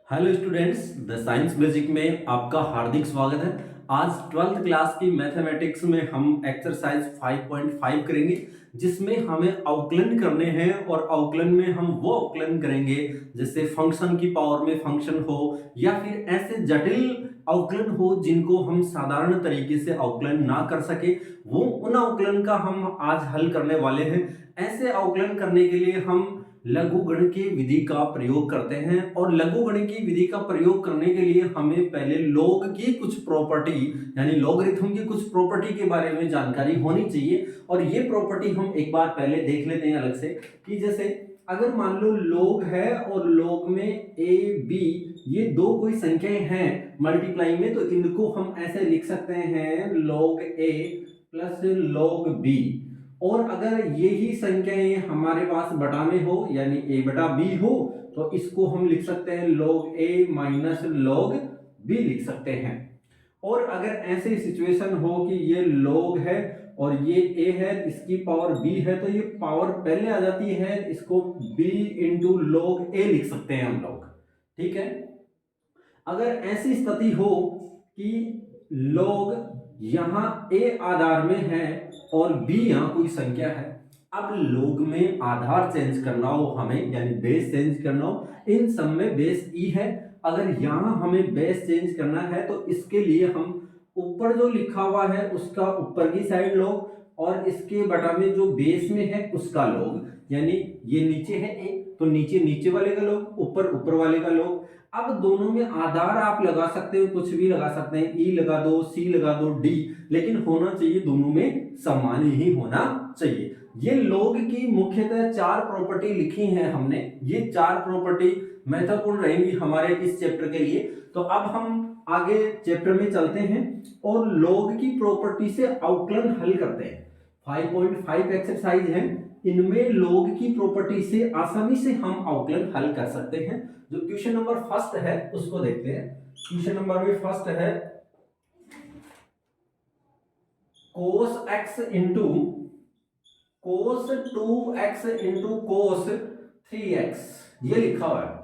Hello students, the science magic में आपका हार्दिक स्वागत है। आज 12th क्लास की मैथमेटिक्स में हम एक्सरसाइज 5.5 करेंगे, जिसमें हमें अवकलन करने हैं और अवकलन में हम वो अवकलन करेंगे जैसे फंक्शन की पावर में फंक्शन हो या फिर ऐसे जटिल अवकलन हो जिनको हम साधारण तरीके से अवकलन ना कर सके, वो उन अवकलन का हम आज हल करने वाले हैं। ऐसे अवकलन करने के लिए हम लघुगणकीय विधि का प्रयोग करते हैं और लघुगणकीय विधि का प्रयोग करने के लिए हमें पहले लॉग की कुछ प्रॉपर्टी यानी लॉगरिथम की कुछ प्रॉपर्टी के बारे में जानकारी होनी चाहिए। और ये प्रॉपर्टी हम एक बार पहले देख लेते हैं अलग से कि जैसे अगर मान लो लॉग है और लॉग में ए बी ये दो कोई संख्याएं हैं मल्टीप्लाई में, तो इनको हम ऐसे लिख सकते हैं लॉग ए प्लस लॉग बी। और अगर यही संख्याएं हमारे पास बटा में हो यानी a बटा b हो तो इसको हम लिख सकते हैं log a minus log b लिख सकते हैं। और अगर ऐसी सिचुएशन हो कि ये log है और ये a है, इसकी पावर b है, तो ये पावर पहले आ जाती है, इसको b इंटू log a लिख सकते हैं हम लोग। ठीक है, अगर ऐसी स्थिति हो कि log यहां a आधार में है और b यहां कोई संख्या है, अब log में आधार चेंज करना हो हमें यानी बेस चेंज करना हो, इन सब में बेस e है। अगर यहां हमें बेस चेंज करना है तो इसके लिए हम ऊपर जो लिखा हुआ है उसका ऊपर की साइड log और इसके बटा में जो बेस में है उसका log, यानी ये नीचे है a तो नीचे नीचे वाले का log, ऊपर ऊपर वाले का log। अब दोनों में आधार आप लगा सकते हो, कुछ भी लगा सकते हैं, ई लगा दो, सी लगा दो, डी, लेकिन होना चाहिए दोनों में समान ही होना चाहिए। ये लॉग की मुख्यतः चार प्रॉपर्टी लिखी हैं हमने, ये चार प्रॉपर्टी महत्वपूर्ण रहेंगी हमारे इस चैप्टर के लिए। तो अब हम आगे चैप्टर में चलते हैं और लॉग की प्रॉपर्टी से अवकलन हल करते हैं। 5.5 एक्सरसाइज है, इनमें लॉग की प्रॉपर्टी से आसानी से हम अवकलन हल कर सकते हैं। जो क्वेश्चन नंबर फर्स्ट है उसको देखते हैं। क्वेश्चन नंबर में फर्स्ट है cos x into cos 2x into cos 3x, ये लिखा हुआ है।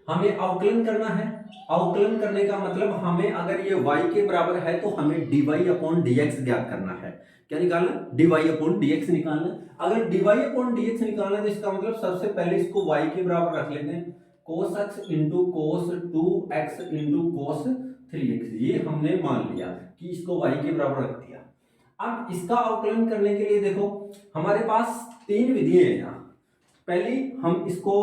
हमें अवकलन करना है। अवकलन करने का मतलब हमें अगर ये y के बराबर है तो हमें dy अपॉन dx ज्ञात करना है। क्या निकालना? dy अपॉन dx निकालना। अगर dy अपॉन dx निकालना तो इसका मतलब सबसे पहले इसको y के बराबर रख लेते हैं, cos x into cos 2x into cos 3x, ये हमने मान लिया कि इसको y के बराबर रख दिया। अब इसका अवकलन करने के लिए देखो हमारे पास तीन विधियां हैं। यहाँ पहली हम इसको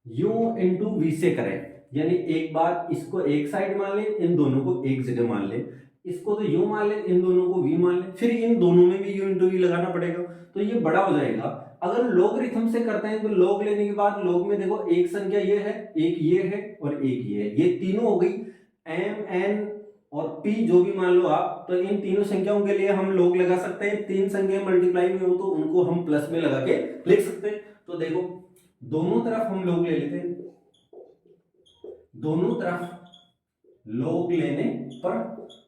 u इंटू वी से करें, यानी एक बार इसको एक साइड मान ले, इन दोनों को एक जगह मान ले, इसको तो u मान ले, इन दोनों को v मान ले, फिर इन दोनों में भी u इंटू v लगाना पड़ेगा तो ये बड़ा हो जाएगा। अगर लॉगरिथम से करते हैं तो लॉग लेने के बाद लॉग में देखो एक संख्या ये है, एक ये है और एक ये है, ये तीनों हो गई m n और p जो भी मान लो आप, तो इन तीनों संख्याओं के लिए हम लॉग लगा सकते हैं। तीन संख्याएं मल्टीप्लाई में हो तो उनको हम प्लस में लगा के लिख सकते हैं। तो देखो दोनों तरफ हम लॉग ले लेते हैं, दोनों तरफ लॉग लेने पर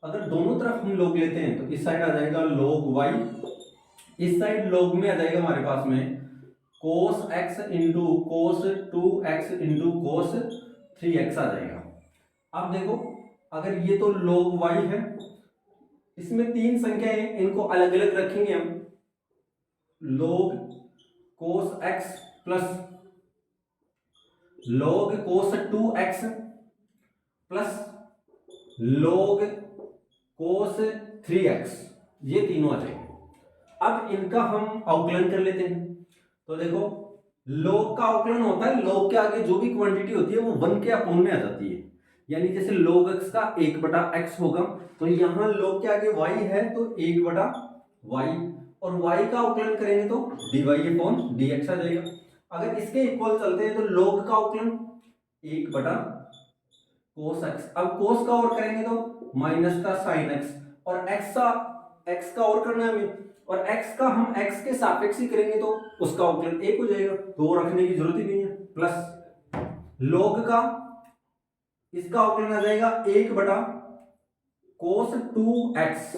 अगर दोनों तरफ हम लॉग लेते हैं तो इस साइड आ जाएगा log y, इस साइड log में आ जाएगा हमारे पास में cos x into cos 2x into cos 3x आ जाएगा। अब देखो अगर ये तो log y है, इसमें तीन संख्याएं हैं, इनको अलग अलग रखेंगे हम, log cos x plus log cos 2x plus log cos 3x, ये तीनों आ जाएंगे। अब इनका हम अवकलन कर लेते हैं। तो देखो log का अवकलन होता है, log के आगे जो भी क्वांटिटी होती है वो 1 के अपॉन में आ जाती है, यानी जैसे log x का 1 बटा x होगा तो यहाँ log के आगे y है तो 1 बटा y, और y का अवकलन करेंगे तो dy अपॉन dx आ जाएगा। अगर इसके इक्वल चलते हैं तो log का अवकलन 1 बटा cos x, अब cos का और करेंगे तो माइनस का sin x, और x का और करना है हमें, और x का हम x के सापेक्ष ही करेंगे तो उसका अवकलन 1 हो जाएगा, तो रखने की जरूरत ही नहीं है। प्लस log का इसका अवकलन आ जाएगा 1 बटा cos 2x,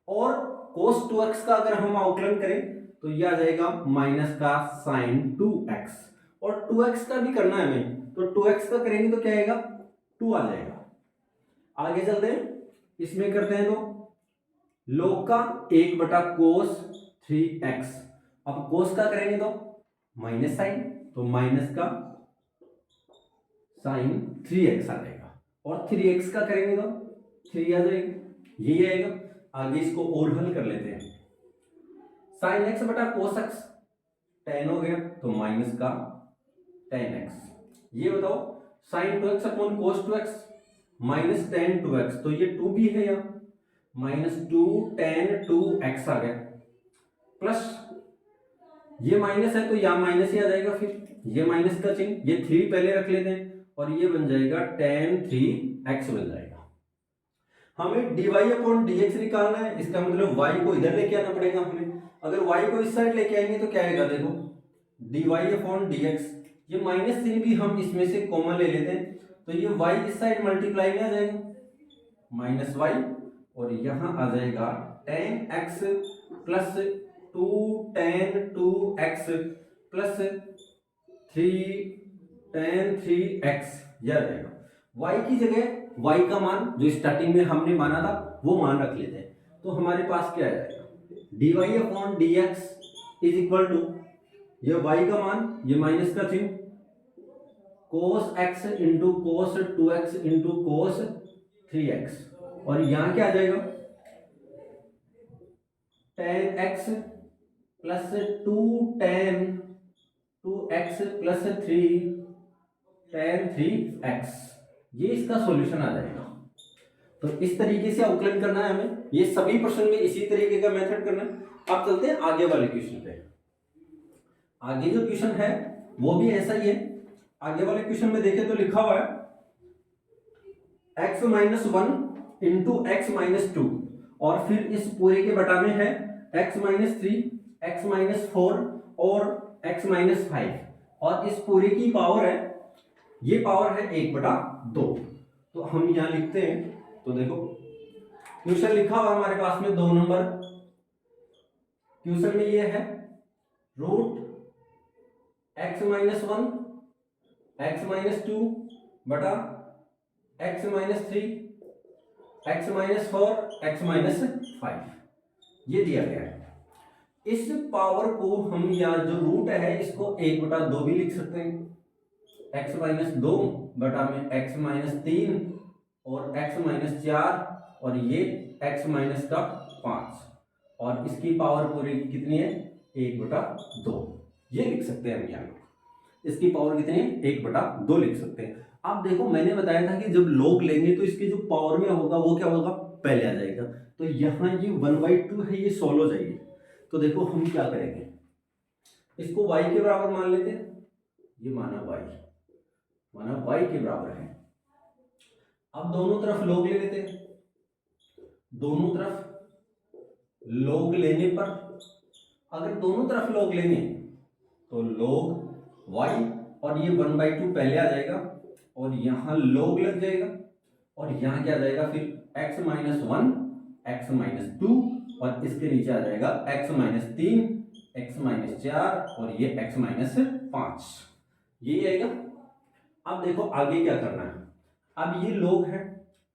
और cos 2x का अगर हम अवकलन करें तो यह आ जाएगा माइनस का sin 2x, और 2x का भी करना है हमें तो 2x का करेंगे तो क्या आएगा 2 आ जाएगा। आगे चलते हैं, इसमें करते हैं तो log का 1 बटा कोस 3x। अब कोस का करेंगे तो माइनस साइन, तो माइनस का साइन 3x आ जाएगा, और 3x का करेंगे तो 3 आ जाएगा, यही आएगा। आगे इसको और हल कर लेते हैं। साइन x बटा कोस x 10 हो गया, तो माइनस का 10x। ये बताओ साइन 2x अपॉन कोस 2x माइनस 10 2x, तो ये 2 भी है यहाँ, माइनस 2 10 2x आ गया, प्लस ये माइनस है तो यहाँ माइनस ही आ जाएगा, फिर ये माइनस का चिन्ह, ये 3 पहले रख लेते हैं और ये बन जाएगा 10 3x बन जाएगा। हमें dy अपॉन dx निकालना है, इसका मतलब y को इधर लेके आना पड़ेगा हमें। अगर y को इस साइड लेके आएंगे तो क्या आएगा, देखो dy अपॉन dx, ये माइनस चिन्ह भी हम इसमें से कॉमन ले लेते हैं, तो ये y इस साइड मल्टीप्लाई में आ जाएगा माइनस y, और यहाँ आ जाएगा 10x plus 2 10 2x plus 3 10 3x, यह आ जाएगा। y की जगह y का मान जो स्टार्टिंग में हमने माना था वो मान रख लेते हैं, तो हमारे पास क्या आ जाएगा dy upon dx is equal to ये y का मान, ये माइनस का चिन्ह, cos x into cos 2x into cos 3x, और यहाँ क्या आ जाएगा 10x plus 2 10 2x plus 3 10 3x, ये इसका सॉल्यूशन आ जाएगा। तो इस तरीके से अवकलन करना है हमें, ये सभी प्रश्न में इसी तरीके का मेथड करना है। अब चलते हैं आगे वाले क्वेश्चन पे। आगे जो क्वेश्चन है वो भी ऐसा ही है। आगे वाले क्वेश्चन में देखें तो लिखा हुआ है x minus 1 into x minus 2, और फिर इस पूरे के बटा में है x माइनस 3 x माइनस 4 और x माइनस 5, और इस पूरे की पावर है, ये पावर है 1/2। तो हम यहां लिखते हैं, तो देखो क्वेश्चन लिखा हुआ हमारे पास में 2 नंबर, क्वेश्चन में ये है root x minus 1 x minus 2 बटा x minus 3 x minus 4 x minus 5, ये दिया गया है। इस पावर को हम यहाँ जो रूट है इसको 1/2 भी लिख सकते हैं, x माइनस 2 बटा में x माइनस 3 और x माइनस 4 और ये x माइनस का 5, और इसकी पावर पूरी कितनी है 1/2, ये लिख सकते हैं हम यहाँ। इसकी पावर कितनी है 1/2 लिख सकते हैं। अब देखो मैंने बताया था कि जब log लेंगे तो इसके जो पावर में होगा वो क्या होगा पहले आ जाएगा, तो यहाँ ये 1/2 है, ये सॉल्व हो जाएगी। तो देखो हम क्या करेंगे, इसको y के बराबर मान लेते हैं, ये माना y के बराबर है। अब दोनों तरफ log ले लेते हैं, दोनों तरफ log लेने पर अगर दोनों तरफ log लेंगे तो log y, और ये 1/2 पहले आ जाएगा और यहाँ log लग जाएगा, और यहाँ क्या आ जाएगा फिर x माइनस 1 x माइनस 2, और इसके नीचे आ जाएगा x माइनस 3 x माइनस 4 और ये x माइनस 5, यही आएगा। अब देखो आगे क्या करना है, अब ये log है,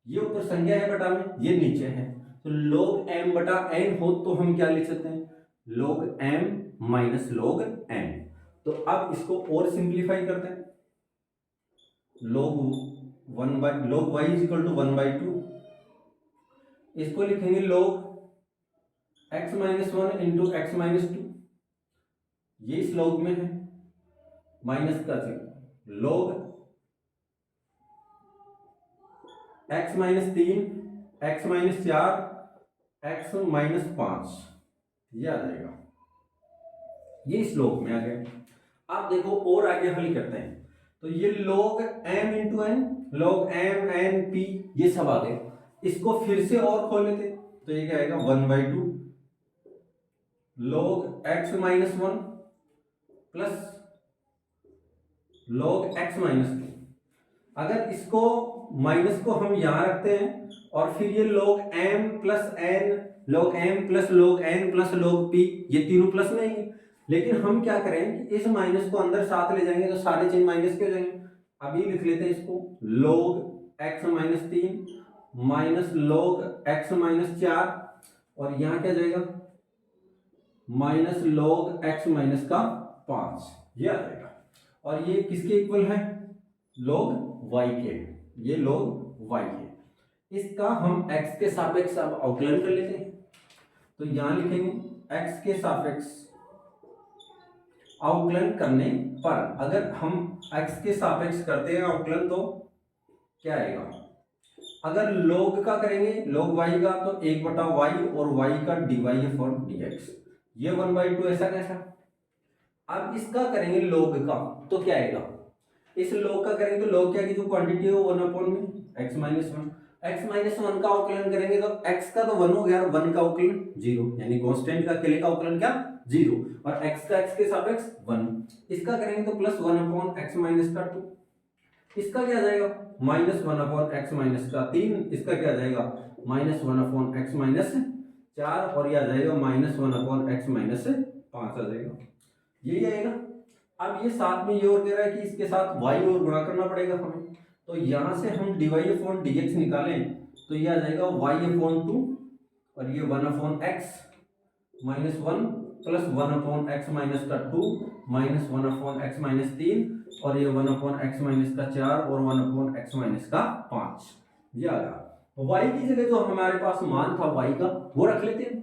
ये ऊपर संख्या है बटा में, ये नीचे है, तो log m बटा n हो तो हम क्या लिख सकते हैं log m minus log n। तो अब इसको और सिंप्लीफाई करते हैं, log y is equal to 1/2, इसको लिखेंगे log x minus 1 into x minus 2, ये इस log में है, माइनस का चिन्ह log x minus 3 x minus 4 x minus 5, ये आ जाएगा, ये इस log में आ गया। अब देखो और आगे हल करते हैं, तो ये log m into n, log m n p, ये सब आ गए। इसको फिर से और खोल लेते, तो ये क्या आएगा 1/2 log x minus 1 plus log x minus 2। अगर इसको माइनस को हम यहां रखते हैं और फिर ये log m plus n, log m plus log n plus log p, ये तीनों प्लस में ही, लेकिन हम क्या करें कि इस माइनस को अंदर साथ ले जाएंगे तो सारे चिन्ह माइनस के हो जाएंगे। अभी लिख लेते हैं इसको, log x minus 3 minus log x minus 4, और यहाँ क्या जाएगा माइनस log x माइनस का 5, ये आ जाएगा। और ये किसके इक्वल है, log y के, ये log y के। इसका हम x के सापेक्ष अब अवकलन कर लेते हैं। तो यहां लिखेंगे x के सापेक्ष अवकलन करने पर, अगर हम x के सापेक्ष करते हैं अवकलन तो क्या आएगा, अगर log का करेंगे log y का तो 1/y और y का dy अपॉन dx, ये 1/2 ऐसा कैसा। अब इसका करेंगे log का तो क्या आएगा, इस log का करेंगे तो log क्या की जो क्वांटिटी है वो 1/में x माइनस 1, x माइनस 1 का अवकलन करेंगे तो x का तो 1 हो गया और 1 का अवकलन 0, यानी कांस्टेंट का अकेले का अवकलन क्या 0, और x का x के सापेक्ष 1। इसका करेंगे तो प्लस 1/x माइनस का 2, इसका क्या आ जाएगा माइनस 1/x माइनस का 3, इसका क्या आ जाएगा माइनस 1/x माइनस 4, और यह आ जाएगा माइनस 1/x माइनस 5 आ जाएगा, यही आएगा। अब ये साथ में ये और कह रहा है कि इसके साथ y और गुणा करना पड़ेगा हमें, तो यहां से हम dy अपॉन dx निकालें तो ये आ जाएगा y अपॉन 2 और ये 1/x minus 1 plus 1/x minus का 2 माइनस 1/x माइनस 3 और ये 1/x माइनस का 4 और 1/x माइनस का 5, ये आ गया। y की जगह जो हमारे पास मान था y का वो रख लेते हैं,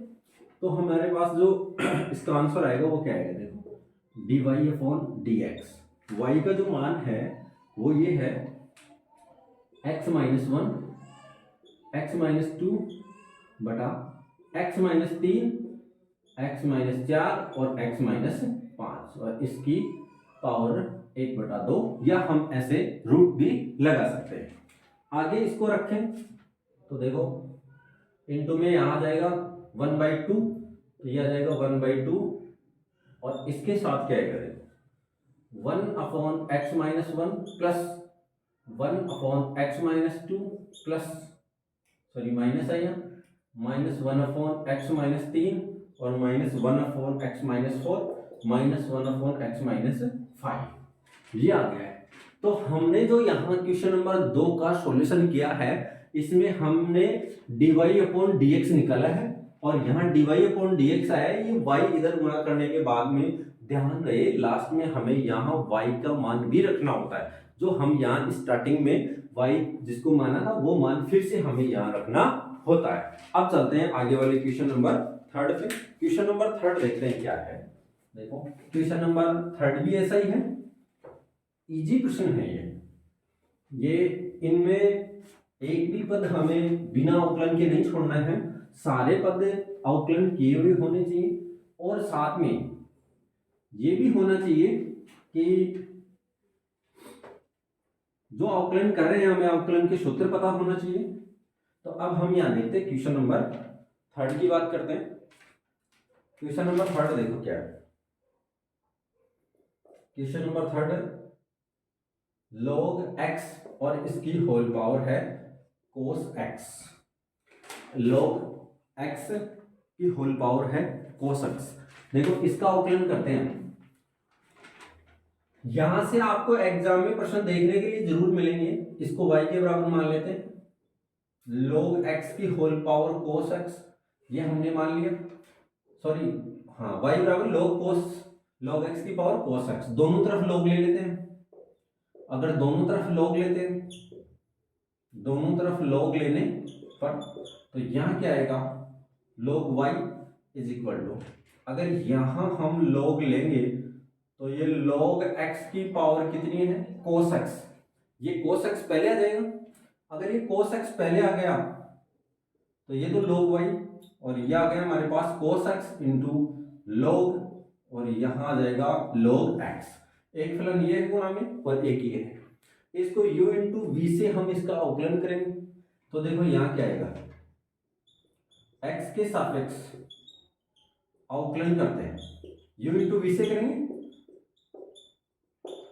तो हमारे पास जो इसका आंसर आएगा वो क्या आएगा, देखो dy अपॉन dx, y का जो मान है वो ये है x माइनस 1 x माइनस 2 बटा x माइनस 3 x माइनस 4 और x माइनस 5, और इसकी पावर 1/2, या हम ऐसे रूट भी लगा सकते हैं। आगे इसको रखें तो देखो इनटू में यहाँ आ जाएगा 1/2, तो ये आ जाएगा 1/2, और इसके साथ क्या आएगा देखो 1/x minus 1 plus 1/x minus 2 plus sorry minus है यहाँ माइनस 1/x माइनस 3 और minus 1/x minus 4 minus 1/x minus 5, ये आ गया है। तो हमने जो यहाँ क्वेश्चन नंबर 2 का सॉल्यूशन किया है, इसमें हमने dy अपॉन dx निकाला है, और यहाँ dy अपॉन dx आया है, ये y इधर गुणा करने के बाद में ध्यान रहे लास्ट में हमें यहाँ y का मान भी रखना होता है, जो हम यहाँ स्टार्टिंग में y जिसको माना था वो मान फिर से हमें यहाँ रखना होता है। अब चलते हैं आगे वाले क्वेश्चन नंबर 3 पे। क्वेश्चन नंबर 3 देखते हैं क्या है। देखो क्वेश्चन नंबर 3 भी ऐसा ही है, इजी प्रश्न है ये इनमें एक भी पद हमें बिना अवकलन के नहीं छोड़ना है, सारे पद अवकलन किए हुए होने चाहिए, और साथ में ये भी होना चाहिए कि जो अवकलन कर रहे हैं हमें अवकलन के सूत्र पता होना चाहिए। तो अब हम यहाँ देखते हैं क्वेश्चन नंबर 3 की बात करते हैं। क्वेश्चन नंबर 3 देखो क्या है। क्वेश्चन नंबर 3 log x और इसकी होल पावर है cos x, log x की होल पावर है cos x। देखो इसका अवकलन करते हैं, यहां से आपको एग्जाम में प्रश्न देखने के लिए जरूर मिलेंगे। इसको y के बराबर मान लेते हैं, log x की होल पावर cos x, ये हमने मान लिया, सॉरी हाँ y बराबर log x की पावर cos x, दोनों तरफ log ले लेते हैं। अगर दोनों तरफ log लेते हैं, दोनों तरफ log लेने पर तो यहाँ क्या आएगा log y is equal to, अगर यहाँ हम log लेंगे तो ये log x की पावर कितनी है cos x, ये cos x पहले आ जाएगा। अगर ये cos x पहले आ गया तो ये तो log y, और ये आ गया हमारे पास cos x इंटू log, और यहाँ आ जाएगा log x। एक फलन ये है गुणा में और एक ये है, इसको u इंटू v से हम इसका अवकलन करेंगे। तो देखो यहाँ क्या आएगा, x के सापेक्ष अवकलन करते हैं, u इंटू v से करेंगे।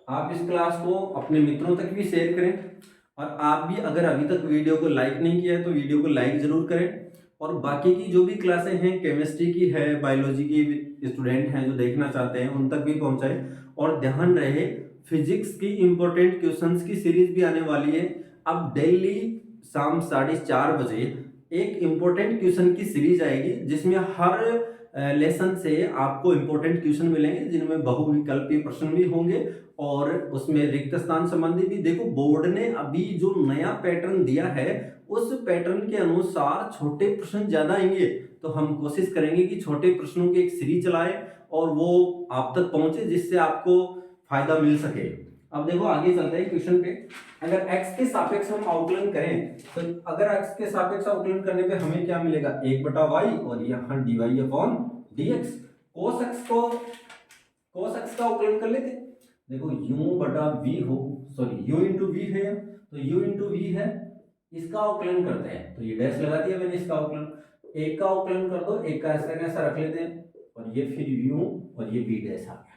आप इस क्लास को अपने मित्रों तक भी शेयर करें, और आप भी अगर अभी तक वीडियो को लाइक नहीं किया है तो वीडियो को लाइक जरूर करें, और बाकी की जो भी क्लासें हैं केमिस्ट्री की है, बायोलॉजी की स्टूडेंट हैं जो देखना चाहते हैं उन तक भी पहुंचाएं। और ध्यान रहे फिजिक्स की इंपॉर्टेंट क्वेश्चंस की सीरीज भी आने वाली है। अब डेली शाम 4:30 बजे एक इंपॉर्टेंट क्वेश्चन की सीरीज आएगी, जिसमें हर लेसन से आपको इंपॉर्टेंट क्वेश्चन मिलेंगे, जिनमें बहुविकल्पीय प्रश्न भी होंगे और उसमें रिक्त स्थान संबंधी भी। देखो, बोर्ड ने अभी जो नया पैटर्न दिया है, उस पैटर्न के अनुसार छोटे प्रश्न ज्यादा आएंगे, तो हम कोशिश करेंगे कि छोटे प्रश्नों की एक सीरीज चलाएं और वो आप तक पहुंचे, जिससे आपको फायदा मिल सके। अब देखो, आगे चलते हैं क्वेश्चन पे। अगर x के सापेक्ष हम अवकलन करें, तो अगर x के सापेक्ष अवकलन करने पे हमें क्या मिलेगा, 1/y और यहाँ dy/dx। cos x का अवकलन कर लेते। देखो u/v हो, सॉरी u इंटू वी है, तो u इंटू वी है, इसका अवकलन करते हैं। तो ये डैश लगा दिया मैंने, इसका अवकलन, एक का अवकलन कर दो, एक का ऐसा कैसा रख लेते हैं, और ये फिर u और ये v डैश आ गया।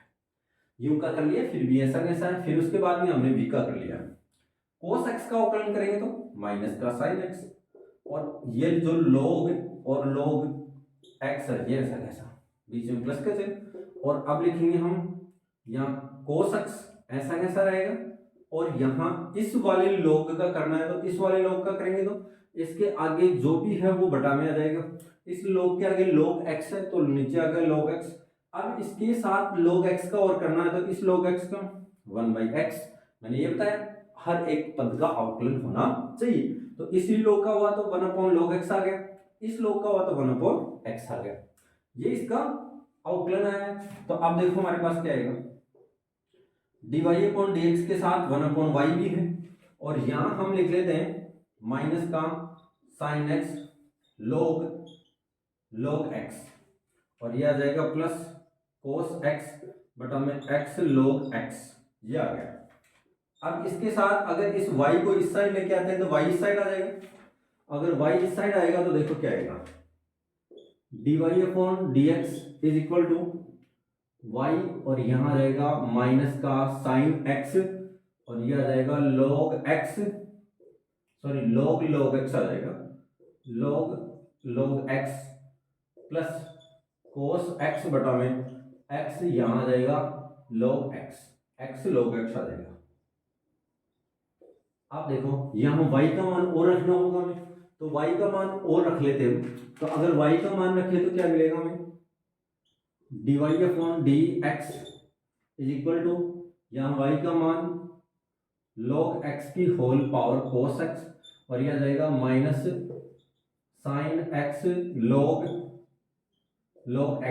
u का कर लिया, फिर v ऐसा कैसा है, फिर उसके बाद में हमने v का कर लिया। cos x का अवकलन करेंगे तो माइनस का sin x, और ये जो log और log x है, ये ऐसा कैसा, बीच में प्लस का चिन्ह, और अब लिखेंगे हम यहाँ cos x ऐसा कैसा रहेगा, और यहाँ इस वाले log का करना है तो इस वाले log का करेंगे तो इसके आगे जो भी है वो बटा में आ जाएगा। इस log के आगे log x है तो नीचे आ गया log x। अब इसके साथ log x का और करना है तो इस log x का 1/x, मैंने ये बताया हर एक पद का अवकलन होना चाहिए। तो इसी log का हुआ तो 1/log x आ गया, इस log का हुआ तो 1/x आ गया, ये इसका अवकलन आया। तो अब देखो हमारे पास क्या आएगा, dy/dx के साथ 1/y भी है, और यहां हम लिख लेते हैं माइनस का sin x log x, और ये आ जाएगा प्लस cos x बटा में x log x, ये आ गया। अब इसके साथ अगर इस y को इस साइड लेके आते हैं तो y इस साइड आ जाएगा, अगर y इस साइड आएगा तो देखो क्या आएगा, dy/dx is equal to y, और यहां आ जाएगा माइनस का sin x, और ये आ जाएगा log x, sorry log x आ जाएगा, log x plus cos x बटा में x, यहां आ जाएगा log x log x आ जाएगा। आप देखो यहाँ y का मान और रखना होगा हमें, तो y का मान और रख लेते हैं। तो अगर y का मान रखे तो क्या मिलेगा हमें, dy/dx इज इक्वल टू, यहाँ y का मान log x की होल पावर cos x, और यह आ जाएगा minus sin x log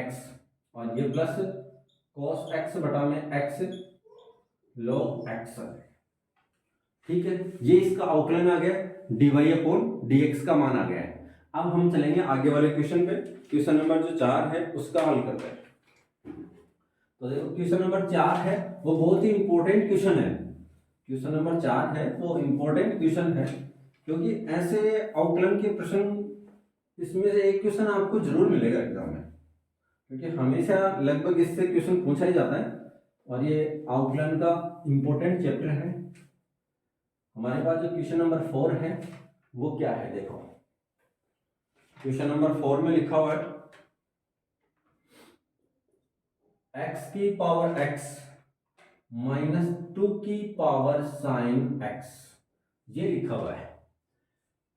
x, और ये प्लस cos x बटा में x log x आ जाएगा। ठीक है, ये इसका अवकलन आ गया, dy/dx का मान आ गया है। अब हम चलेंगे आगे वाले क्वेश्चन पे। क्वेश्चन नंबर जो 4 है उसका हल करते हैं। तो देखो, क्वेश्चन नंबर 4 है वो बहुत ही इंपॉर्टेंट क्वेश्चन है। क्वेश्चन नंबर 4 है वो इंपॉर्टेंट क्वेश्चन है, क्योंकि ऐसे अवकलन के प्रश्न, इसमें से एक क्वेश्चन आपको जरूर मिलेगा एग्जाम में, क्योंकि हमेशा लगभग इससे क्वेश्चन पूछा ही जाता है, और ये अवकलन का इंपॉर्टेंट चैप्टर है। हमारे पास जो क्वेश्चन नंबर 4 है वो क्या है, देखो क्वेश्चन नंबर 4 में लिखा हुआ है x की पावर x माइनस 2 की पावर sin x, ये लिखा हुआ है।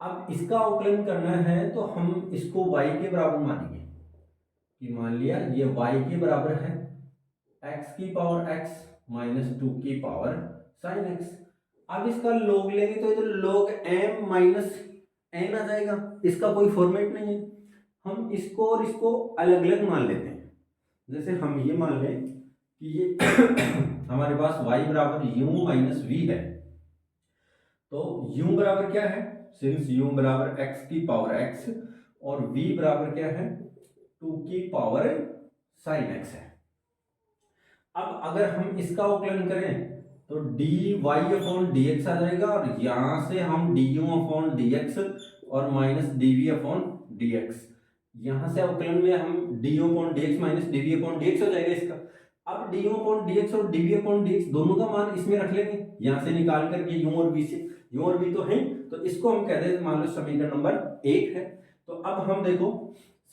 अब इसका अवकलन करना है तो हम इसको y के बराबर मानेंगे, कि मान लिया ये y के बराबर है x की पावर x माइनस 2 की पावर sin x। अब इसका log लेंगे तो इधर log m माइनस n आ जाएगा, इसका कोई फॉर्मेट नहीं है। हम इसको और इसको अलग अलग मान लेते हैं। जैसे हम ये मान लें कि ये हमारे पास y बराबर u माइनस वी है, तो u बराबर क्या है, सिंस u बराबर x की पावर x और v बराबर क्या है 2 की पावर sin x है। अब अगर हम इसका अवकलन करें तो dy/dx आ जाएगा, और यहां से हम du/dx और माइनस dv/dx, यहां से अवकलन में हम du/dx माइनस dv/dx हो जाएगा इसका। अब du/dx और dv/dx दोनों का मान इसमें रख लेंगे, यहां से निकाल करके u और v से, u और v तो है, तो इसको हम कहते हैं मान लो समीकरण नंबर 1 है। तो अब हम देखो,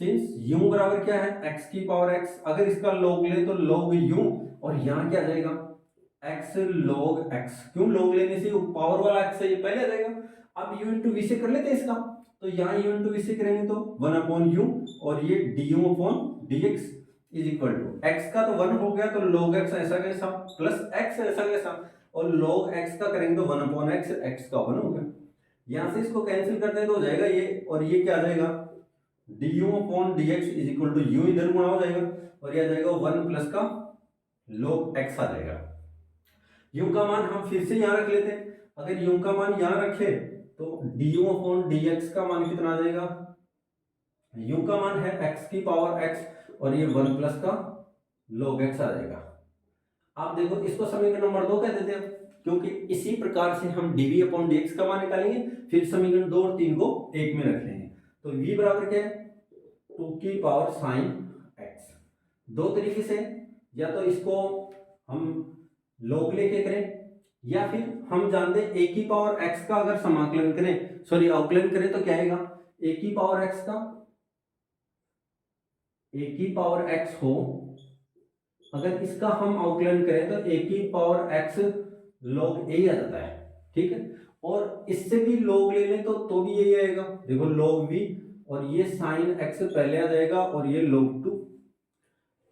सिंस u बराबर क्या है x की पावर x, अगर इसका log ले तो log u, और यहाँ क्या आ जाएगा एक्स log x, क्यों log लेने से पावर वाला x है ये पहले आ जाएगा। अब u इंटू वी से कर लेते हैं इसका, तो यहाँ u इंटू वी से करेंगे तो 1 अपॉन यू, और ये du upon dx is equal to x का तो 1 हो गया, तो log x ऐसा कैसा प्लस x ऐसा कैसा, और log x का करेंगे तो 1 अपॉन x, x का 1 हो गया। यहाँ से इसको कैंसिल करते हैं तो हो जाएगा ये, और ये क्या आ जाएगा du upon dx is equal to u इधर गुणा हो जाएगा, और ये आ जाएगा 1 प्लस का log x आ जाएगा। u का मान हम फिर से यहाँ रख लेते हैं, अगर u का मान यहाँ रखे तो du अपॉन dx का मान कितना आ जाएगा, u का मान है x की पावर x, और ये 1 प्लस का log x आ जाएगा। आप देखो इसको समीकरण नंबर 2 कह देते हैं, क्योंकि इसी प्रकार से हम dv अपॉन dx का मान निकालेंगे, फिर समीकरण 2 और 3 को एक में रख लेंगे। तो v बराबर क्या है 2 की पावर साइन x। दो तरीके से, या तो इसको हम log लेके करें, या फिर हम जानते हैं a की पावर x का अगर समाकलन करें, सॉरी अवकलन करें तो क्या आएगा, a की पावर x का, a की पावर x हो, अगर इसका हम अवकलन करें तो a की पावर x log a आ जाता है, ठीक है। और इससे भी log ले लें तो भी यही आएगा, देखो log v, और ये साइन x पहले आ जाएगा, और ये log 2,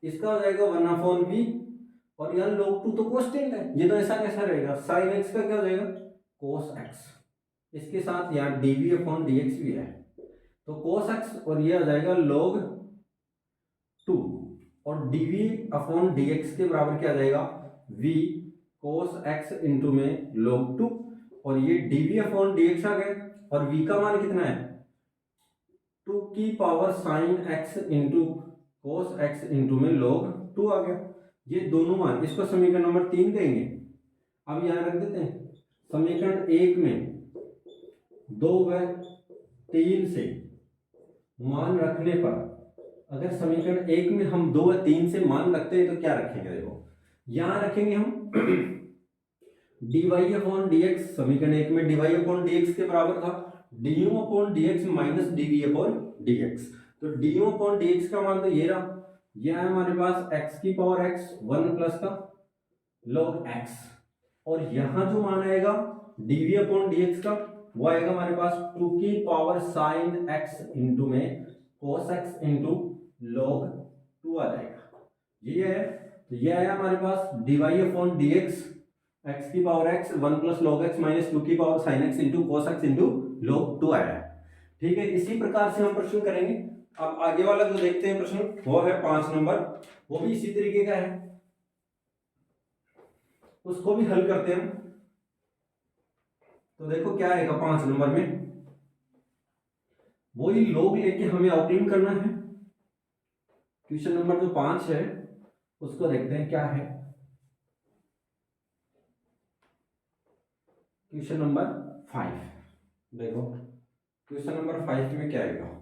इसका हो जाएगा 1 अपॉन v, और यहाँ log 2 तो कांस्टेंट है, ये तो ऐसा कैसा रहेगा, साइन x का क्या हो जाएगा cos x, इसके साथ यहाँ dv अपॉन dx भी है, तो cos x, और ये आ जाएगा log 2, और dv अपॉन dx के बराबर क्या आ जाएगा v cos x इंटू में log 2, और ये dv अपॉन dx आ गया, और v का मान कितना है 2 की power sine x into cos x into में log 2 आ गया। ये दोनों मान, इसको समीकरण नंबर 3 कहेंगे। अब यहाँ रख देते हैं, समीकरण 1 में 2 व 3 से मान रखने पर, अगर समीकरण 1 में हम 2 व 3 से मान रखते हैं तो क्या रखेंगे, देखो यहाँ रखेंगे हम dy अपॉन dx, समीकरण 1 में dy अपॉन dx के बराबर था du upon dx minus dv upon dx, तो du अपॉन dx का मान तो ये रहा, यह है हमारे पास x की पावर x 1 प्लस का log x, और यहाँ जो मान आएगा dv अपॉन dx का, वो आएगा हमारे पास 2 की पावर साइन x इंटू में cos x इंटू log 2 आ जाएगा। ये है, तो ये आया हमारे पास dy अपॉन dx x की power x 1 plus log x minus 2 की power sine x into cos x into log 2 आया है, ठीक है। इसी प्रकार से हम प्रश्न करेंगे। अब आगे वाला जो देखते हैं प्रश्न, वो है 5 नंबर, वो भी इसी तरीके का है, उसको भी हल करते हैं। तो देखो क्या आएगा 5 नंबर में, वही log लेके हमें अवकलन करना है। क्वेश्चन नंबर जो 5 है उसको देखते हैं क्या है। क्वेश्चन नंबर 5, देखो क्वेश्चन नंबर 5 में क्या आएगा,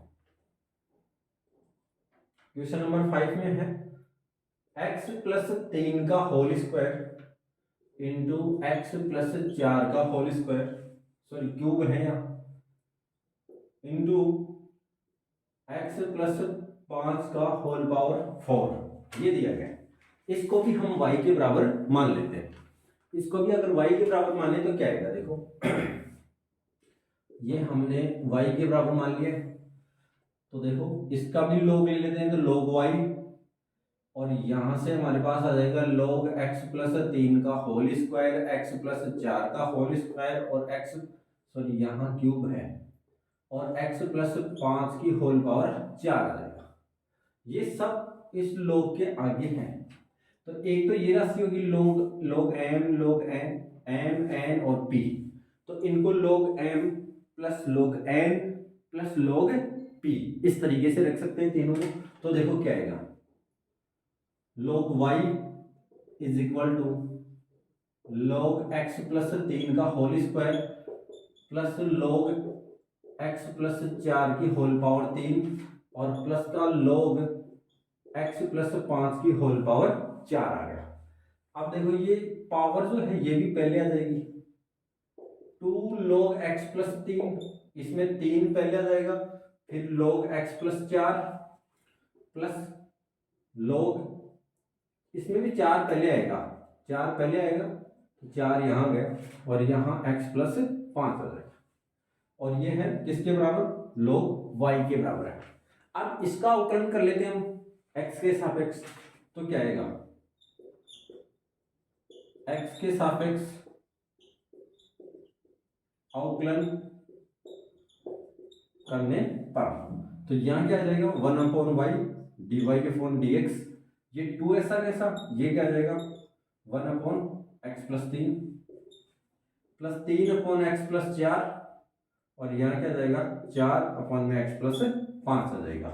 क्वेश्चन नंबर 5 में है x प्लस 3 का whole square into x plus 4 का होल स्क्वायर, सॉरी क्यूब है यहाँ, इंटू एक्स प्लस 5 का होल पावर 4, ये दिया गया। इसको भी हम y के बराबर मान लेते हैं, इसको भी अगर y के बराबर मान ले तो क्या आएगा, देखो ये हमने y के बराबर मान लिया, तो देखो इसका भी log ले लेते हैं, तो log y, और यहां से हमारे पास आ जाएगा log x प्लस 3 का होल स्क्वायर, x प्लस 4 का होल स्क्वायर, और x, सॉरी यहाँ क्यूब है, और x प्लस 5 की होल पावर 4 आ जाएगा। ये सब इस log के आगे हैं। तो एक तो ये राशि होगी log m n और p, तो इनको log m plus log n plus log p इस तरीके से रख सकते हैं तीनों को। तो देखो क्या आएगा, log y is equal to log x plus 3 का whole square plus log x plus 4 की होल पावर 3 और प्लस का log x प्लस 5 की होल पावर 4 आ गया। अब देखो ये पावर जो है ये भी पहले आ जाएगी, 2 log x प्लस 3, इसमें 3 पहले आ जाएगा, फिर log x plus 4 plus log, इसमें भी 4 पहले आएगा, 4 पहले आएगा, 4 यहाँ गया और यहाँ x प्लस 5 आ जाएगा, और ये है किसके बराबर, log y के बराबर है। अब इसका अवकलन कर लेते हैं हम x के सापेक्ष, तो क्या आएगा, x के सापेक्ष अवकलन करने पर, तो यहाँ क्या आ जाएगा 1/y dy के फॉर्म dx, ये 2 ऐसा कैसा, ये क्या आ जाएगा 1/x plus 3 plus 3/x plus 4, और यहाँ क्या आ जाएगा 4/x प्लस 5 आ जाएगा।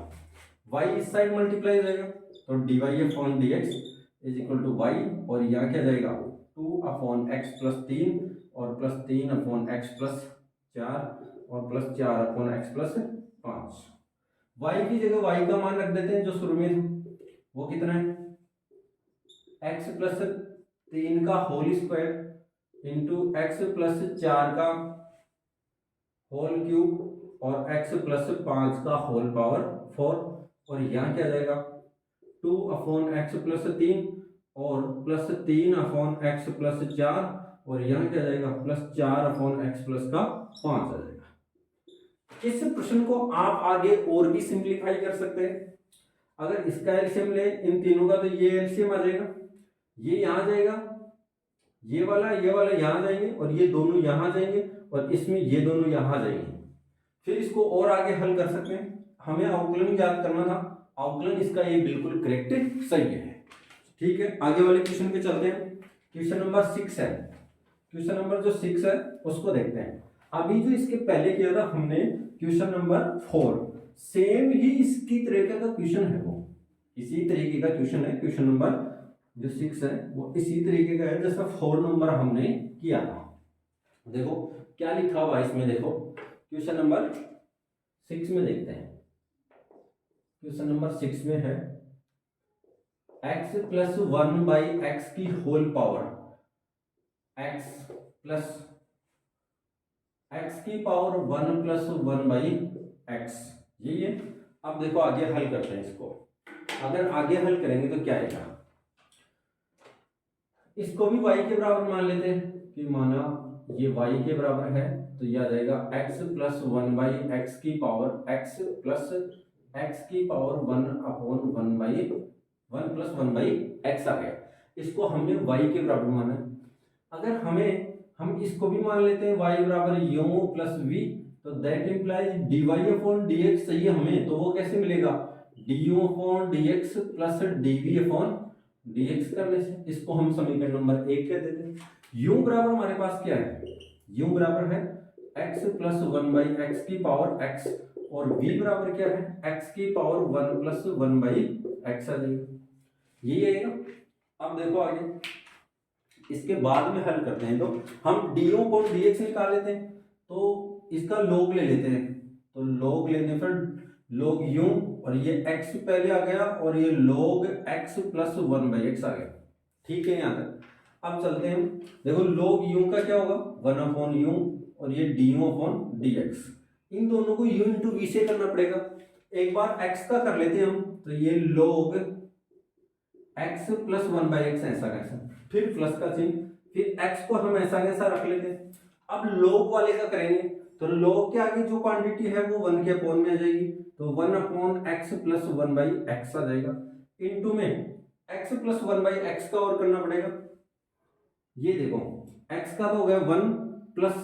y इस साइड मल्टीप्लाई हो जाएगा, तो dy के form dx is equal to y, और यहाँ क्या आ जाएगा 2/x प्लस 3 और प्लस 3/x प्लस 4 और प्लस 4/x प्लस 5। y की जगह y का मान रख देते हैं जो शुरू में था, वो कितना है x प्लस 3 का whole square into x plus 4 का होल क्यूब और x प्लस 5 का होल पावर 4, और यहाँ क्या जाएगा 2/x प्लस 3 और प्लस 3/x प्लस 4, और यहाँ क्या जाएगा प्लस 4/x प्लस का 5 आ जाएगा। इस प्रश्न को आप आगे और भी सिंप्लीफाई कर सकते हैं। अगर इसका एलसीएम ले इन तीनों का, तो ये एलसीएम आ जाएगा, ये यहाँ जाएगा, ये वाला यहाँ जाएंगे, और ये दोनों यहाँ जाएंगे, और इसमें ये दोनों यहाँ जाएंगे। फिर इसको और आगे हल कर सकते हैं। हमें अवकलन याद करना था, अवकलन इसका ये बिल्कुल करेक्ट सही है। ठीक है, आगे वाले क्वेश्चन पे चलते हैं। क्वेश्चन नंबर 6 है, क्वेश्चन नंबर जो 6 है उसको देखते हैं। अभी जो इसके पहले किया था हमने क्वेश्चन नंबर 4, सेम ही इसकी तरीके का क्वेश्चन है, वो इसी तरीके का क्वेश्चन है। क्वेश्चन नंबर जो 6 है वो इसी तरीके का है जैसा 4 नंबर हमने किया था। देखो क्या लिखा हुआ है इसमें, देखो क्वेश्चन नंबर 6 में देखते हैं। क्वेश्चन नंबर 6 में है x प्लस 1/x की whole power, x plus x की पावर 1 प्लस 1/x, यही है। अब देखो आगे हल करते हैं इसको। अगर आगे हल करेंगे तो क्या आएगा, इसको भी y के बराबर मान लेते हैं कि माना ये y के बराबर है, तो यह आ जाएगा x प्लस 1/x की पावर x प्लस x की पावर 1/1 प्लस 1/x आ गया। इसको हमने y के बराबर माना। अगर हम इसको भी मान लेते हैं y बराबर u प्लस v, तो दैट इंप्लाइज dy/dx चाहिए हमें, तो वो कैसे मिलेगा du/dx प्लस dv/dx करने से। इसको हम समीकरण नंबर 1 कह देते हैं। u बराबर हमारे पास क्या है, u बराबर है x प्लस 1/x की पावर x, और v बराबर क्या है x की पावर 1 प्लस 1/x आ जाएगा, यही है ना। अब देखो आगे इसके बाद में हल करते हैं, तो हम du/dx निकाल लेते हैं, तो इसका log ले लेते हैं, तो log लेने पर log u, और ये x पहले आ गया, और ये log x प्लस 1/x आ गया। ठीक है यहाँ तक। अब चलते हैं, देखो log u का क्या होगा 1/u, और ये du/dx, इन दोनों को u इंटू v से करना पड़ेगा। एक बार x का कर लेते हैं हम, तो ये log x प्लस 1/x ऐसा कैसा, फिर प्लस का चिन्ह, फिर x को हम ऐसा कैसा रख लेते हैं। अब log वाले का करेंगे, तो log के आगे जो क्वांटिटी है वो 1 के अपॉन में आ जाएगी, तो 1/x प्लस 1/x आ जाएगा, इनटू में x प्लस 1/x का और करना पड़ेगा। ये देखो x का तो हो गया 1 प्लस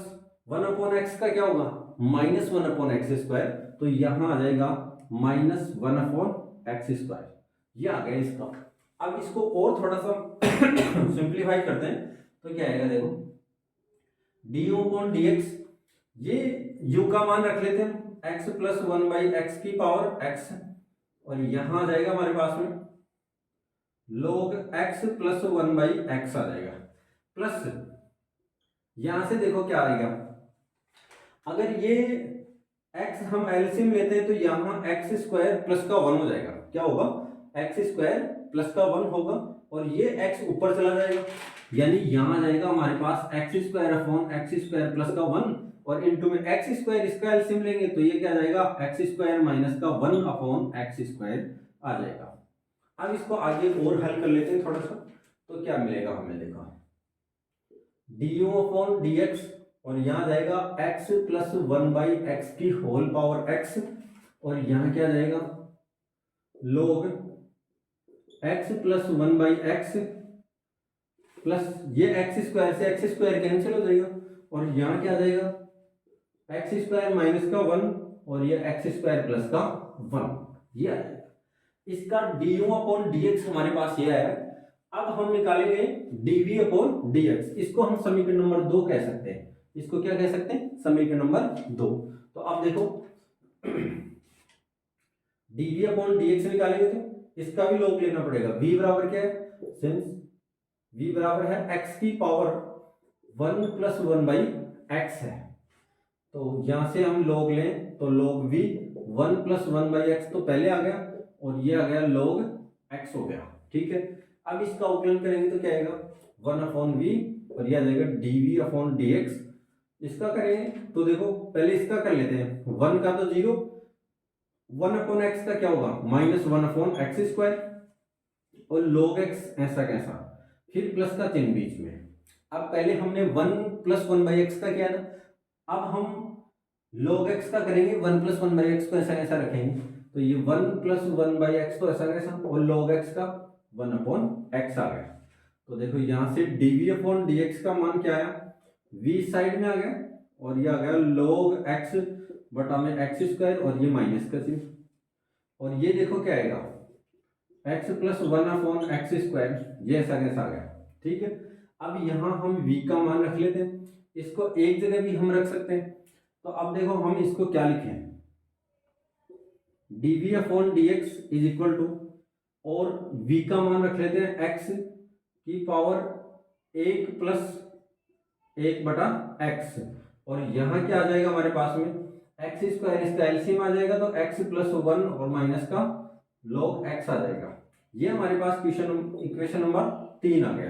1/x का क्या होगा -1/x², तो यहां आ जाएगा -1/x², ये आ गया इसका। अब इसको और थोड़ा सा सिंप्लीफाई करते हैं, तो क्या आएगा देखो du/dx, ये u का मान रख लेते हैं x प्लस 1/x की पावर x, और यहां आ जाएगा हमारे पास में log x प्लस 1/x आ जाएगा, प्लस यहां से देखो क्या आएगा, अगर ये x हम एलसीएम लेते हैं तो यहाँ x² प्लस का 1 हो जाएगा। क्या होगा x² प्लस का 1 होगा, और ये x ऊपर चला जाएगा, यानी यहाँ आ जाएगा हमारे पास x² प्लस का 1, और इनटू में x² इसका एलसीएम लेंगे तो ये क्या आ जाएगा x² माइनस का 1/x² आ जाएगा। अब इसको आगे और हल कर लेते हैं थोड़ा सा, तो क्या मिलेगा हमें, देखो D you upon D x, और यहाँ जाएगा x प्लस 1/x की होल पावर x, और यहाँ क्या जाएगा log x plus 1/x plus ये x स्क्वायर से x स्क्वायर कैंसिल हो जाएगा, और यहाँ क्या जाएगा x स्क्वायर माइनस का 1 और ये x स्क्वायर प्लस का 1, ये आ जाएगा। इसका D you upon D x हमारे पास ये आया। अब हम निकालेंगे dv अपॉन dx, इसको हम समीकरण नंबर 2 कह सकते हैं। इसको क्या कह सकते हैं, समीकरण नंबर 2। तो अब देखो dv अपॉन dx निकालेंगे तो इसका भी लॉग लेना पड़ेगा। v बराबर क्या है, सिंस v बराबर है x की पावर 1 प्लस 1/x है, तो यहां से हम लॉग लें तो log v 1 प्लस 1/x तो पहले आ गया, और ये आ गया log x हो गया। ठीक है, अब इसका अवकलन करेंगे तो क्या आएगा 1 अपॉन वी, और यह आ जाएगा dv अपॉन dx। इसका करेंगे तो देखो पहले इसका कर लेते हैं, 1 का तो 0, 1 अपॉन एक्स का क्या होगा -1 अपॉन एक्स स्क्वायर, और log x ऐसा कैसा, फिर प्लस का चिन्ह बीच में। अब पहले हमने 1 प्लस 1/x का किया ना, अब हम log x का करेंगे, 1 प्लस 1/x को ऐसा कैसा रखेंगे, तो ये 1 प्लस 1/x तो ऐसा कैसा, और log x का 1 अपॉन x आ गया। तो देखो यहां से dv अपॉन dx का मान क्या आया, v साइड में आ गया, और ये आ गया log x बटा में एक्स स्क्वायर, और ये माइनस का चिन्ह, और ये देखो क्या आएगा x plus 1 upon x square, ये ऐसा कैसा आ गया। ठीक है, अब यहाँ हम v का मान रख लेते हैं, इसको एक जगह भी हम रख सकते हैं। तो अब देखो हम इसको क्या लिखें, dv upon dx is equal to, और v का मान रख लेते हैं x की पावर 1 प्लस 1 बटा x, और यहाँ क्या आ जाएगा हमारे पास में एक्स स्क्वायर, इसका एलसीएम आ जाएगा तो x प्लस 1 और माइनस का log x आ जाएगा। ये हमारे पास इक्वेशन नंबर 3 आ गया।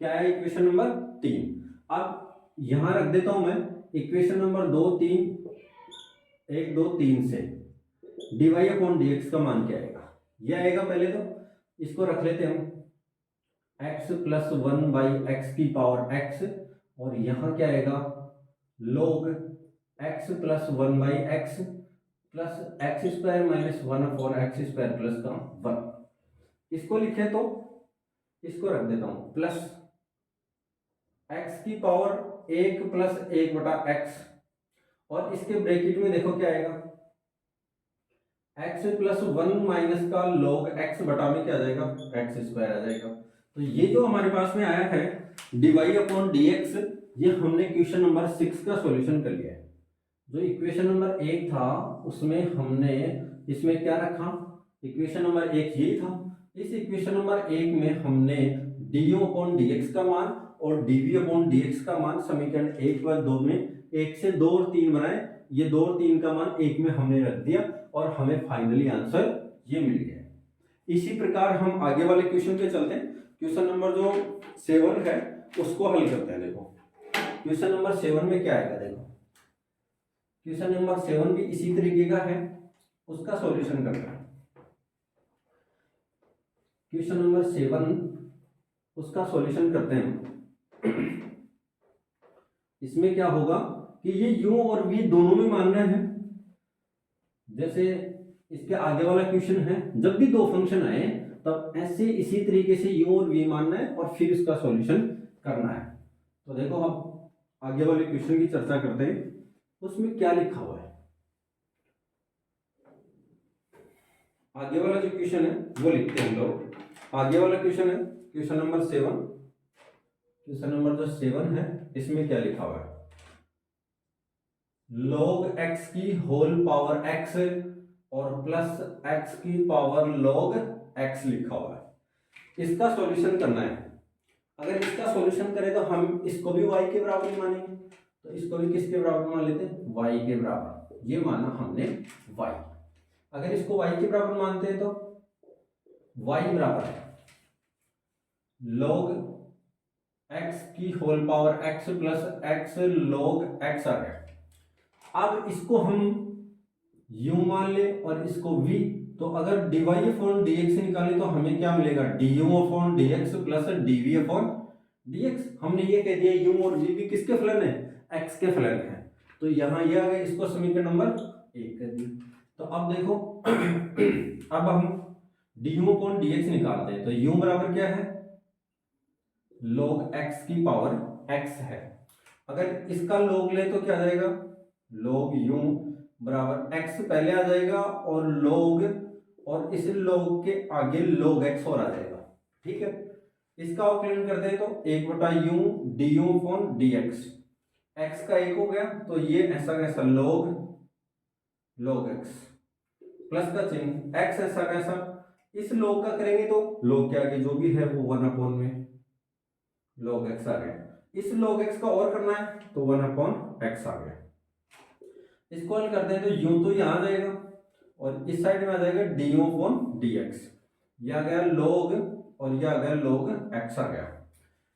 क्या है इक्वेशन नंबर 3। अब यहां रख देता हूं मैं इक्वेशन नंबर 2 3 1 2 3 से dy अपॉन dx का मान क्या आएगा, ये आएगा। पहले तो इसको रख लेते हैं हम x प्लस 1/x की पावर x, और यहां क्या आएगा log x plus 1/x plus x square minus 1 upon x square plus का 1। इसको लिखे तो इसको रख देता हूं प्लस x की पावर 1 प्लस 1 बटा x, और इसके ब्रैकेट में देखो क्या आएगा x प्लस 1 माइनस का log x बटा में क्या आ जाएगा एक्स स्क्वायर आ जाएगा। तो ये जो हमारे पास में आया है dy अपॉन dx, ये हमने क्वेश्चन नंबर 6 का सॉल्यूशन कर लिया है। जो इक्वेशन नंबर 1 था उसमें हमने इसमें क्या रखा, इक्वेशन नंबर 1 यही था। इस इक्वेशन नंबर 1 में हमने du अपॉन dx का मान और dv अपॉन dx का मान समीकरण 1 व 2 में 1 से 2 और 3 बनाए। ये 2 और 3 का मान 1 में हमने रख दिया और हमें फाइनली आंसर ये मिल गया। इसी प्रकार हम आगे वाले क्वेश्चन पे चलते हैं। क्वेश्चन नंबर जो 7 है उसको हल करते हैं। देखो क्वेश्चन नंबर 7 में क्या आएगा, देखो क्वेश्चन नंबर 7 भी इसी तरीके का है, उसका सॉल्यूशन करना है। क्वेश्चन नंबर 7 उसका सॉल्यूशन करते हैं। इसमें क्या होगा कि ये u और v दोनों में मानना है। जैसे इसके आगे वाला क्वेश्चन है, जब भी दो फंक्शन आए तब ऐसे इसी तरीके से u और v मानना है और फिर इसका सॉल्यूशन करना है। तो देखो अब आगे वाले क्वेश्चन की चर्चा करते हैं, उसमें क्या लिखा हुआ है। आगे वाला जो क्वेश्चन है वो लिखते हैं हम लोग। आगे वाला क्वेश्चन है क्वेश्चन नंबर 7। क्वेश्चन नंबर जो 7 है इसमें क्या लिखा हुआ है, log x की होल पावर x और प्लस x की पावर log x लिखा हुआ है। इसका सॉल्यूशन करना है। अगर इसका सॉल्यूशन करें तो हम इसको भी y के बराबर ही मानेंगे, तो इसको भी किसके बराबर मान लेते हैं, y के बराबर। ये माना हमने y। अगर इसको y के बराबर मानते हैं तो y बराबर है log x की whole power x plus x log x आ गया। अब इसको हम u मान ले और इसको v, तो अगर dy अपॉन dx से निकाले तो हमें क्या मिलेगा, du upon dx plus dv upon dx। हमने ये कह दिया u और v भी किसके फलन है, x के फलन है, तो यहाँ ये आ गया, इसको समीकरण नंबर 1 कर दिया। तो अब देखो अब हम du अपॉन dx निकालते हैं, तो u बराबर क्या है, log x की पावर x है। अगर इसका log ले तो क्या आ जाएगा, log u बराबर x पहले आ जाएगा और log, और इस log के आगे log x और आ जाएगा, ठीक है। इसका अवकलन करते हैं तो 1/u du upon dx, x का 1 हो गया तो ये ऐसा कैसा log x प्लस का चिन्ह x ऐसा कैसा, इस log का करेंगे तो log के आगे जो भी है वो 1 अपॉन में log x आ गया, इस log x का और करना है तो 1 अपॉन x आ गया। इसको हल करते हैं तो यूं तो यहाँ आ जाएगा और इस साइड में आ जाएगा du अपॉन dx, ये आ गया log और ये आ गया log x आ गया,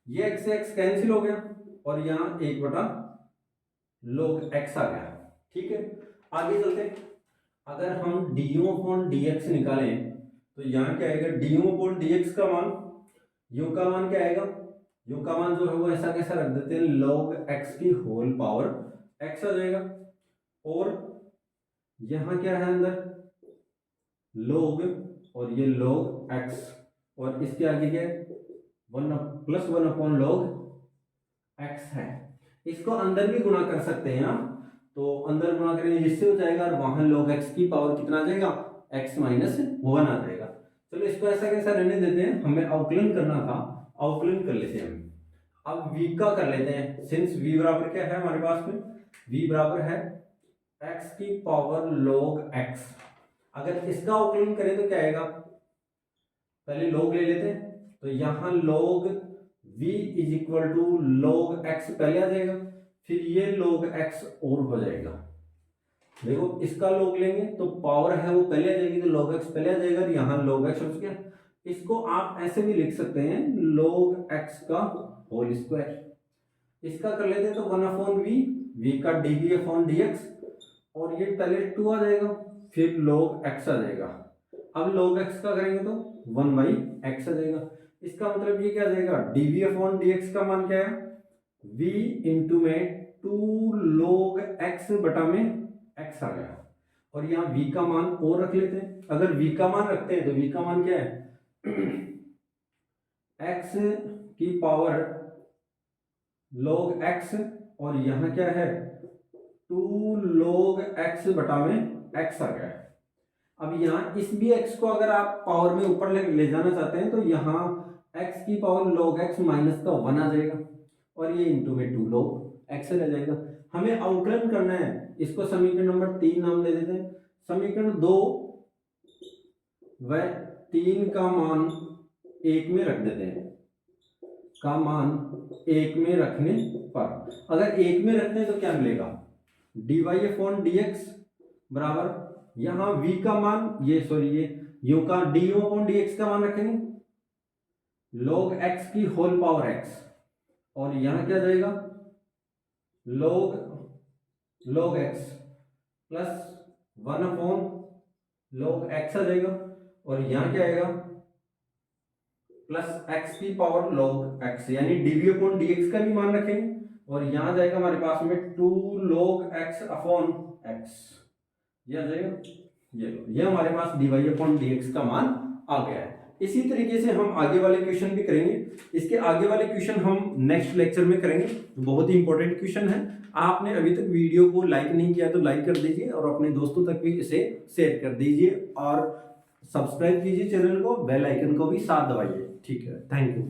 ये x से x कैंसिल हो गया और यहाँ 1/log x आ गया, ठीक है। आगे चलते, अगर हम du अपॉन dx निकालें तो यहाँ क्या आएगा, du अपॉन dx का मान, u का मान क्या आएगा, u का मान जो है वो ऐसा कैसा रख देते हैं, log x की होल पावर x आ जाएगा, और यहाँ क्या है अंदर log और ये log x, और इसके आगे क्या है 1 अपॉन log x है। इसको अंदर भी गुणा कर सकते हैं आप, तो अंदर गुणा करेंगे जिससे हो जाएगा, और वहां log x की पावर कितना आ जाएगा, x माइनस 1 आ जाएगा। चलो इसको ऐसा कैसा रहने देते हैं, हमें अवकलन करना था, अवकलन कर लेते हैं हम। अब v का कर लेते हैं, सिंस v बराबर क्या है हमारे पास में, v बराबर है x की पावर log x। अगर इसका अवकलन करें तो क्या आएगा, पहले log ले लेते हैं, तो यहाँ log v is equal to log x पहले आ जाएगा, फिर ये log x और हो जाएगा। देखो इसका log लेंगे तो पावर है वो पहले आ जाएगी, तो log x पहले आ जाएगा, और यहाँ log x हो गया। इसको आप ऐसे भी लिख सकते हैं log x का होल स्क्वायर। इसका कर लेते हैं तो 1 अपॉन v का dv अपॉन dx, और ये पहले 2 आ जाएगा, फिर log x आ जाएगा। अब log x का करेंगे तो 1/x आ जाएगा। इसका मतलब ये क्या आ जाएगा, dv अपॉन dx का मान क्या है, v इंटू में 2 log x बटा में x आ गया, और यहाँ v का मान और रख लेते हैं। अगर v का मान रखते हैं तो v का मान क्या है x की पावर log x, और यहाँ क्या है 2 log x बटा में x आ गया। अब यहाँ इस भी x को अगर आप पावर में ऊपर ले जाना चाहते हैं तो यहाँ x की पावर log x माइनस का 1 आ जाएगा, और ये इंटू में 2 log x रह जाएगा। हमें अवकलन करना है, इसको समीकरण नंबर 3 नाम दे देते हैं। समीकरण 2 व 3 का मान 1 में रख देते हैं, का मान 1 में रखने पर, अगर 1 में रखते हैं तो क्या मिलेगा, dy अपॉन dx बराबर, यहाँ v का मान ये u का du अपॉन dx का मान रखेंगे log x की होल पावर x, और यहाँ क्या जाएगा log x plus 1 upon log x आ जाएगा, और यहाँ क्या आएगा प्लस x की पावर log x, यानी dv अपॉन dx का भी मान रखेंगे, और यहाँ जाएगा हमारे पास में 2 log x अपॉन x, ये आ जाएगा, ये हमारे पास dy अपॉन dx का मान आ गया है। इसी तरीके से हम आगे वाले क्वेश्चन भी करेंगे। इसके आगे वाले क्वेश्चन हम नेक्स्ट लेक्चर में करेंगे, बहुत ही इंपॉर्टेंट क्वेश्चन है। आपने अभी तक वीडियो को लाइक नहीं किया तो लाइक कर दीजिए, और अपने दोस्तों तक भी इसे शेयर कर दीजिए, और सब्सक्राइब कीजिए चैनल को, बेल आइकन को भी साथ दबाइए। ठीक है, थैंक यू।